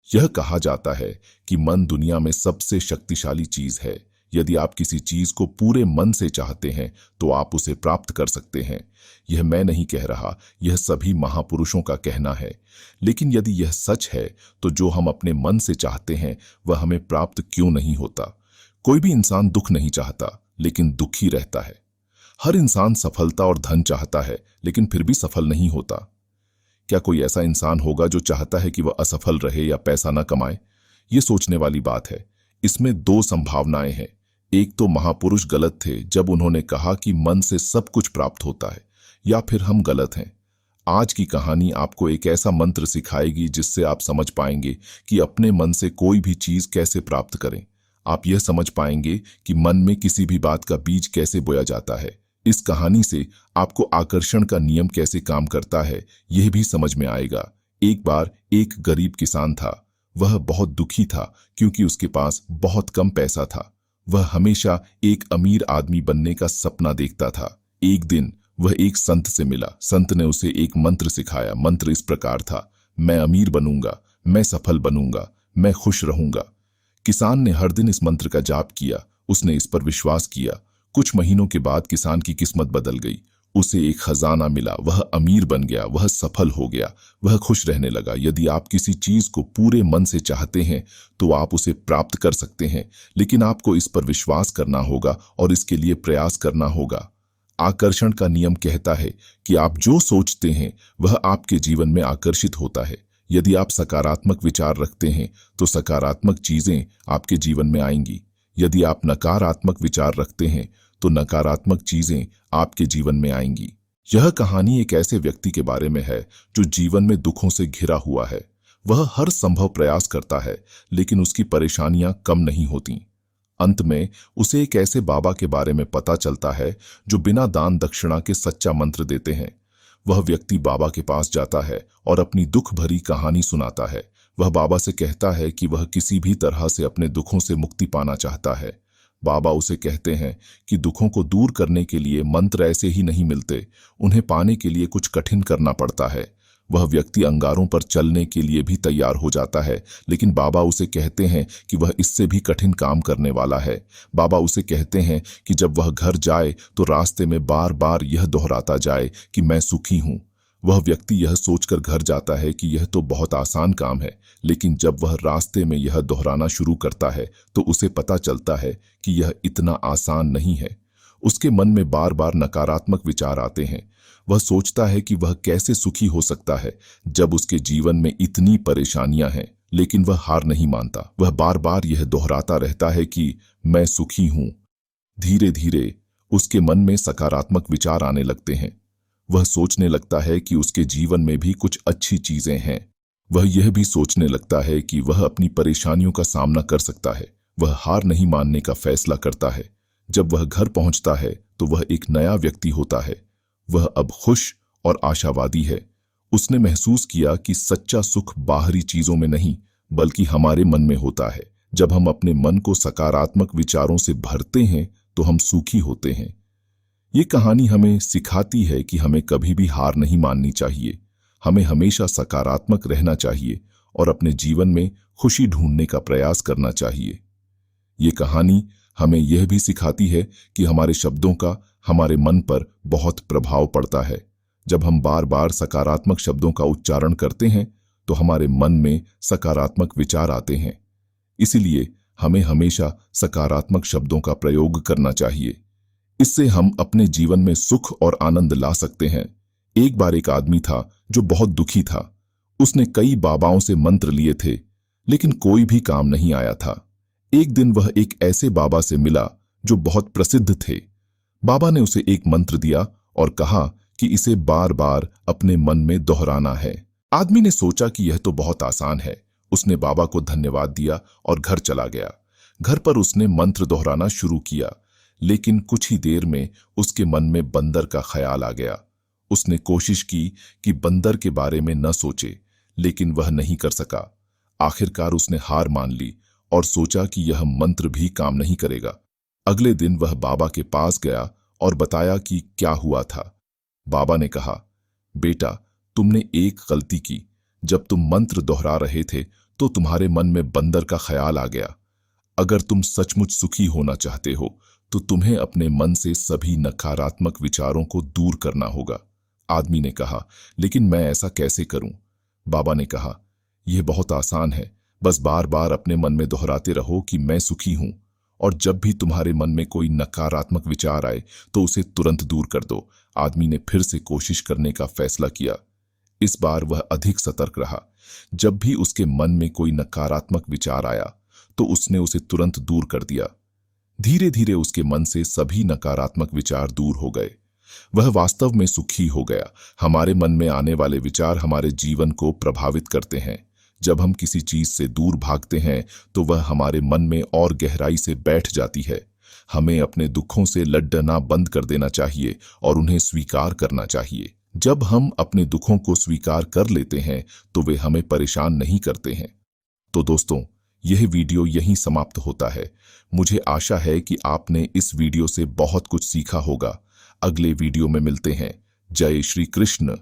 यह कहा जाता है कि मन दुनिया में सबसे शक्तिशाली चीज है। यदि आप किसी चीज को पूरे मन से चाहते हैं तो आप उसे प्राप्त कर सकते हैं। यह मैं नहीं कह रहा, यह सभी महापुरुषों का कहना है। लेकिन यदि यह सच है तो जो हम अपने मन से चाहते हैं वह हमें प्राप्त क्यों नहीं होता? कोई भी इंसान दुख नहीं चाहता, लेकिन दुखी रहता है। हर इंसान सफलता और धन चाहता है, लेकिन फिर भी सफल नहीं होता। क्या कोई ऐसा इंसान होगा जो चाहता है कि वह असफल रहे या पैसा न कमाए? ये सोचने वाली बात है। इसमें दो संभावनाएं हैं। एक तो महापुरुष गलत थे जब उन्होंने कहा कि मन से सब कुछ प्राप्त होता है, या फिर हम गलत हैं। आज की कहानी आपको एक ऐसा मंत्र सिखाएगी जिससे आप समझ पाएंगे कि अपने मन से कोई भी चीज कैसे प्राप्त करें। आप यह समझ पाएंगे कि मन में किसी भी बात का बीज कैसे बोया जाता है। इस कहानी से आपको आकर्षण का नियम कैसे काम करता है यह भी समझ में आएगा। एक बार एक गरीब किसान था। वह बहुत दुखी था क्योंकि उसके पास बहुत कम पैसा था। वह हमेशा एक अमीर आदमी बनने का सपना देखता था। एक दिन वह एक संत से मिला। संत ने उसे एक मंत्र सिखाया। मंत्र इस प्रकार था, मैं अमीर बनूंगा, मैं सफल बनूंगा, मैं खुश रहूंगा। किसान ने हर दिन इस मंत्र का जाप किया। उसने इस पर विश्वास किया। कुछ महीनों के बाद किसान की किस्मत बदल गई। उसे एक खजाना मिला। वह अमीर बन गया, वह सफल हो गया, वह खुश रहने लगा। यदि आप किसी चीज को पूरे मन से चाहते हैं तो आप उसे प्राप्त कर सकते हैं, लेकिन आपको इस पर विश्वास करना होगा और इसके लिए प्रयास करना होगा। आकर्षण का नियम कहता है कि आप जो सोचते हैं वह आपके जीवन में आकर्षित होता है। यदि आप सकारात्मक विचार रखते हैं तो सकारात्मक चीजें आपके जीवन में आएंगी। यदि आप नकारात्मक विचार रखते हैं तो नकारात्मक चीजें आपके जीवन में आएंगी। यह कहानी एक ऐसे व्यक्ति के बारे में है जो जीवन में दुखों से घिरा हुआ है। वह हर संभव प्रयास करता है, लेकिन उसकी परेशानियां कम नहीं होती। अंत में उसे एक ऐसे बाबा के बारे में पता चलता है जो बिना दान दक्षिणा के सच्चा मंत्र देते हैं। वह व्यक्ति बाबा के पास जाता है और अपनी दुख भरी कहानी सुनाता है। वह बाबा से कहता है कि वह किसी भी तरह से अपने दुखों से मुक्ति पाना चाहता है। बाबा उसे कहते हैं कि दुखों को दूर करने के लिए मंत्र ऐसे ही नहीं मिलते, उन्हें पाने के लिए कुछ कठिन करना पड़ता है। वह व्यक्ति अंगारों पर चलने के लिए भी तैयार हो जाता है, लेकिन बाबा उसे कहते हैं कि वह इससे भी कठिन काम करने वाला है। बाबा उसे कहते हैं कि जब वह घर जाए तो रास्ते में बार बार यह दोहराता जाए कि मैं सुखी हूं। वह व्यक्ति यह सोचकर घर जाता है कि यह तो बहुत आसान काम है, लेकिन जब वह रास्ते में यह दोहराना शुरू करता है तो उसे पता चलता है कि यह इतना आसान नहीं है। उसके मन में बार बार नकारात्मक विचार आते हैं। वह सोचता है कि वह कैसे सुखी हो सकता है जब उसके जीवन में इतनी परेशानियां हैं, लेकिन वह हार नहीं मानता। वह बार बार यह दोहराता रहता है कि मैं सुखी हूं। धीरे धीरे उसके मन में सकारात्मक विचार आने लगते हैं। वह सोचने लगता है कि उसके जीवन में भी कुछ अच्छी चीजें हैं। वह यह भी सोचने लगता है कि वह अपनी परेशानियों का सामना कर सकता है। वह हार नहीं मानने का फैसला करता है। जब वह घर पहुंचता है तो वह एक नया व्यक्ति होता है। वह अब खुश और आशावादी है। उसने महसूस किया कि सच्चा सुख बाहरी चीजों में नहीं, बल्कि हमारे मन में होता है। जब हम अपने मन को सकारात्मक विचारों से भरते हैं तो हम सुखी होते हैं। ये कहानी हमें सिखाती है कि हमें कभी भी हार नहीं माननी चाहिए। हमें हमेशा सकारात्मक रहना चाहिए और अपने जीवन में खुशी ढूंढने का प्रयास करना चाहिए। ये कहानी हमें यह भी सिखाती है कि हमारे शब्दों का हमारे मन पर बहुत प्रभाव पड़ता है। जब हम बार बार सकारात्मक शब्दों का उच्चारण करते हैं तो हमारे मन में सकारात्मक विचार आते हैं। इसीलिए हमें हमेशा सकारात्मक शब्दों का प्रयोग करना चाहिए। इससे हम अपने जीवन में सुख और आनंद ला सकते हैं। एक बार एक आदमी था जो बहुत दुखी था। उसने कई बाबाओं से मंत्र लिए थे, लेकिन कोई भी काम नहीं आया था। एक दिन वह एक ऐसे बाबा से मिला जो बहुत प्रसिद्ध थे। बाबा ने उसे एक मंत्र दिया और कहा कि इसे बार बार अपने मन में दोहराना है। आदमी ने सोचा कि यह तो बहुत आसान है। उसने बाबा को धन्यवाद दिया और घर चला गया। घर पर उसने मंत्र दोहराना शुरू किया, लेकिन कुछ ही देर में उसके मन में बंदर का ख्याल आ गया। उसने कोशिश की कि बंदर के बारे में न सोचे, लेकिन वह नहीं कर सका। आखिरकार उसने हार मान ली और सोचा कि यह मंत्र भी काम नहीं करेगा। अगले दिन वह बाबा के पास गया और बताया कि क्या हुआ था। बाबा ने कहा, बेटा, तुमने एक गलती की। जब तुम मंत्र दोहरा रहे थे तो तुम्हारे मन में बंदर का ख्याल आ गया। अगर तुम सचमुच सुखी होना चाहते हो तो तुम्हें अपने मन से सभी नकारात्मक विचारों को दूर करना होगा। आदमी ने कहा, लेकिन मैं ऐसा कैसे करूं? बाबा ने कहा, यह बहुत आसान है। बस बार बार अपने मन में दोहराते रहो कि मैं सुखी हूं, और जब भी तुम्हारे मन में कोई नकारात्मक विचार आए तो उसे तुरंत दूर कर दो। आदमी ने फिर से कोशिश करने का फैसला किया। इस बार वह अधिक सतर्क रहा। जब भी उसके मन में कोई नकारात्मक विचार आया तो उसने उसे तुरंत दूर कर दिया। धीरे धीरे उसके मन से सभी नकारात्मक विचार दूर हो गए। वह वास्तव में सुखी हो गया। हमारे मन में आने वाले विचार हमारे जीवन को प्रभावित करते हैं। जब हम किसी चीज से दूर भागते हैं तो वह हमारे मन में और गहराई से बैठ जाती है। हमें अपने दुखों से लड़ना बंद कर देना चाहिए और उन्हें स्वीकार करना चाहिए। जब हम अपने दुखों को स्वीकार कर लेते हैं तो वे हमें परेशान नहीं करते हैं। तो दोस्तों, यह वीडियो यहीं समाप्त होता है। मुझे आशा है कि आपने इस वीडियो से बहुत कुछ सीखा होगा। अगले वीडियो में मिलते हैं। जय श्री कृष्ण।